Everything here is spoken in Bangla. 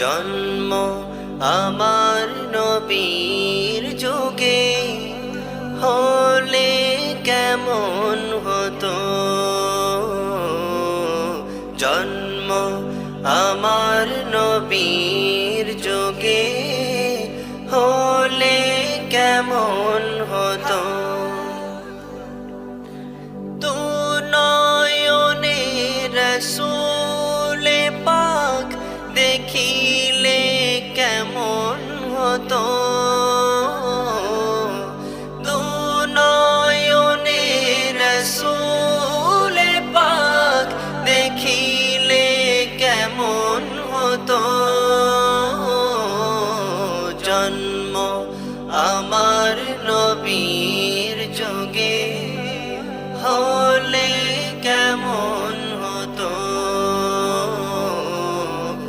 জন্ম আমার নবীর যুগে হলে কেমন হতো, জন্ম আমার নবীর যুগে হলে কেমন হতো। তু নয়নে রসূল পাক দেখিলে কেমন হতো, দু নয়নে রসূল পাক দেখিলে কেমন হতো।